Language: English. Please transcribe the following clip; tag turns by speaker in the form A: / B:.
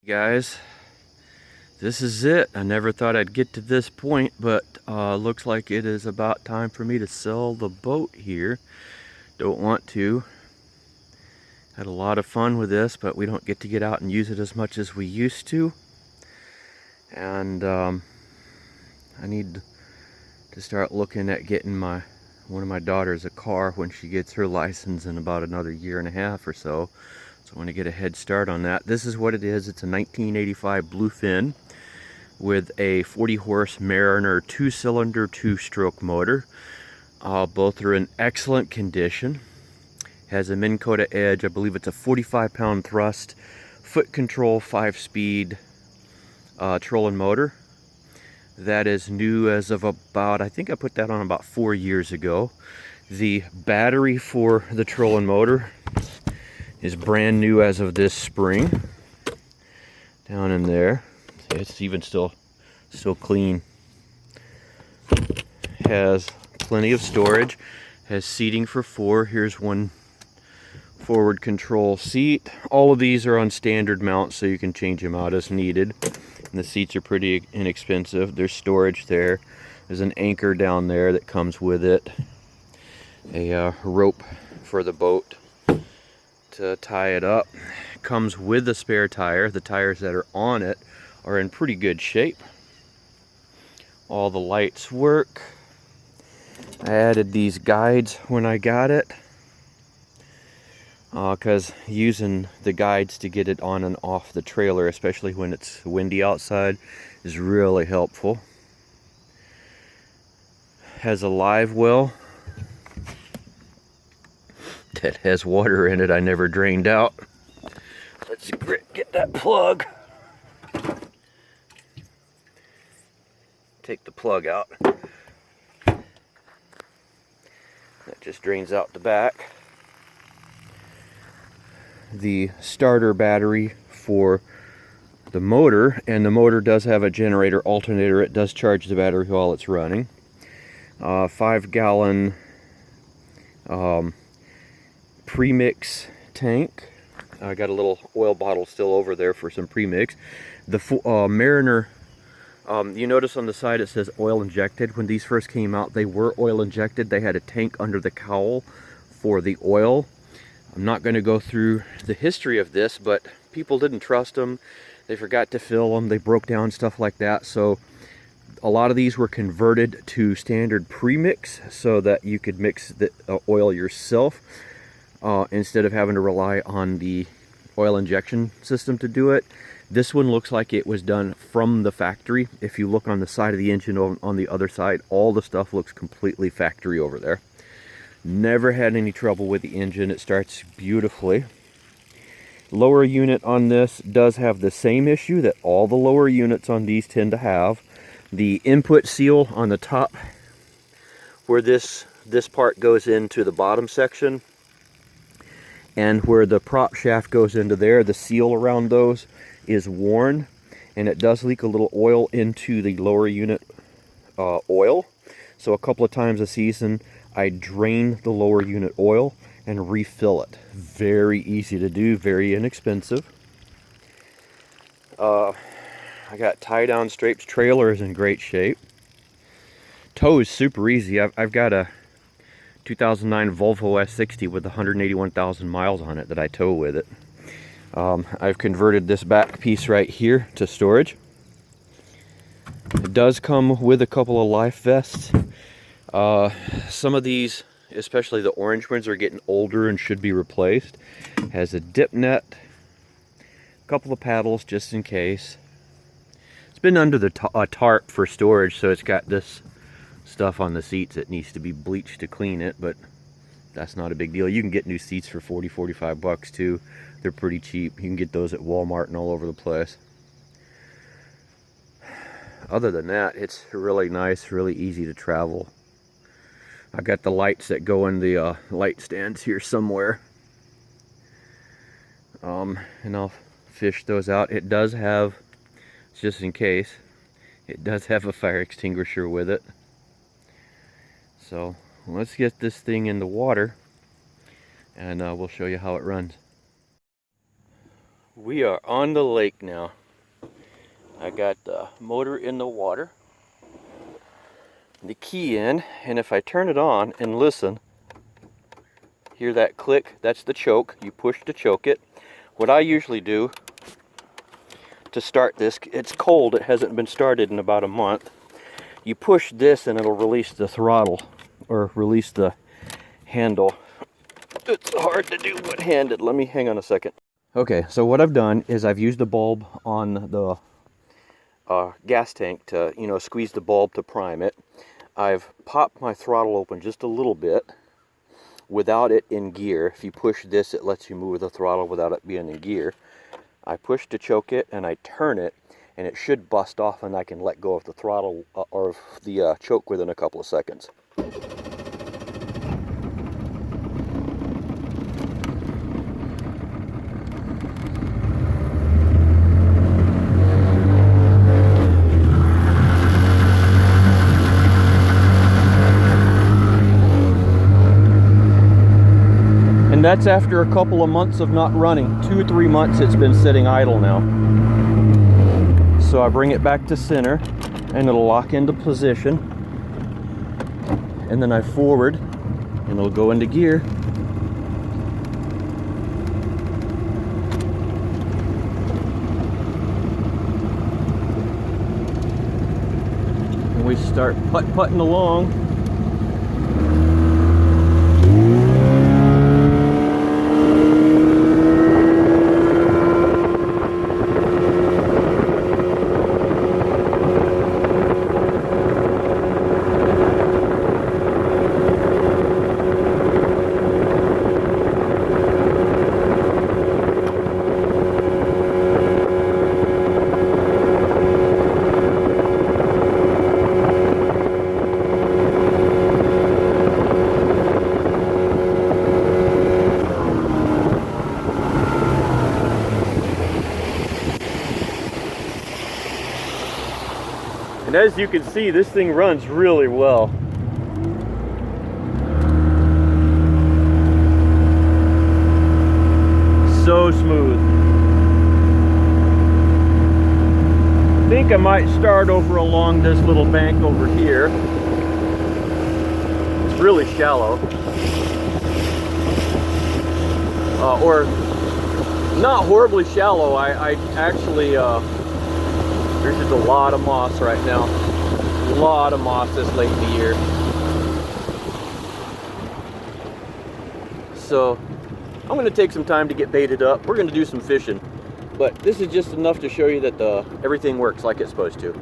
A: Guys, this is it. I never thought I'd get to this point, but looks like it is about time for me to sell the boat here. Don't want to. Had a lot of fun with this, but we don't get to get out and use it as much as we used to. And I need to start looking at getting one of my daughters a car when she gets her license in about another year and a half or so. So I want to get a head start on that. This is what it is. It's a 1985 Bluefin with a 40 horse Mariner 2-cylinder 2-stroke motor. Both are in excellent condition. Has a Minn Kota Edge. I believe it's a 45-pound thrust, foot control, 5-speed trolling motor. That is new as of about, I think I put that on about 4 years ago. The battery for the trolling motor is brand new as of this spring. Down in there. It's even still clean. Has plenty of storage. Has seating for 4. Here's one forward control seat. All of these are on standard mounts, so you can change them out as needed. And the seats are pretty inexpensive. There's storage there. There's an anchor down there that comes with it. A rope for the boat to tie it up. Comes with a spare tire. The tires that are on it are in pretty good shape. All the lights work. I added these guides when I got it, because using the guides to get it on and off the trailer, especially when it's windy outside, is really helpful. Has a live well that has water in it I never drained out. Let's get that plug. Take the plug out. That just drains out the back. The starter battery for the motor, and the motor does have a generator alternator. It does charge the battery while it's running. 5-gallon premix tank. I got a little oil bottle still over there for some premix. The Mariner, you notice on the side it says oil injected. When these first came out, they were oil injected. They had a tank under the cowl for the oil. I'm not going to go through the history of this, but people didn't trust them. They forgot to fill them. They broke down, stuff like that. So a lot of these were converted to standard premix so that you could mix the oil yourself instead of having to rely on the oil injection system to do it. This one looks like it was done from the factory. If you look on the side of the engine on the other side, all the stuff looks completely factory over there. Never had any trouble with the engine. It starts beautifully. Lower unit on this does have the same issue that all the lower units on these tend to have. The input seal on the top, where this part goes into the bottom section, and where the prop shaft goes into there, the seal around those is worn, and it does leak a little oil into the lower unit oil. So a couple of times a season I drain the lower unit oil and refill it. Very easy to do, very inexpensive. I got tie-down strapes. Trailer is in great shape. Tow is super easy. I've got a 2009 Volvo S60 with 181,000 miles on it that I tow with it. I've converted this back piece right here to storage. It does come with a couple of life vests. Some of these, especially the orange ones, are getting older and should be replaced. Has a dip net, a couple of paddles just in case. It's been under the tarp for storage, so it's got this stuff on the seats that needs to be bleached to clean it, but that's not a big deal. You can get new seats for 40-45 bucks too. They're pretty cheap. You can get those at Walmart and all over the place. Other than that, it's really nice, really easy to travel. I got the lights that go in the light stands here somewhere. And I'll fish those out. It does have, just in case, it does have a fire extinguisher with it. So let's get this thing in the water and we'll show you how it runs. We are on the lake now. I got the motor in the water, the key in, and if I turn it on and listen, hear that click? That's the choke. You push to choke it. What I usually do to start this, it's cold, it hasn't been started in about a month. You push this and it'll release the throttle, or release the handle. It's hard to do one-handed. Let me hang on a second. Okay, so what I've done is I've used the bulb on the gas tank to, squeeze the bulb to prime it. I've popped my throttle open just a little bit without it in gear. If you push this, it lets you move the throttle without it being in gear. I push to choke it and I turn it, and it should bust off and I can let go of the throttle or the choke within a couple of seconds. And that's after a couple of months of not running. 2 or 3 months it's been sitting idle now. So I bring it back to center and it'll lock into position. And then I forward and it'll go into gear. And we start putt-putting along. And as you can see, this thing runs really well. So smooth. I think I might start over along this little bank over here. It's really shallow. Or not horribly shallow. I actually there's just a lot of moss right now. A lot of moss this late in the year. So I'm going to take some time to get baited up. We're going to do some fishing. But this is just enough to show you that everything works like it's supposed to.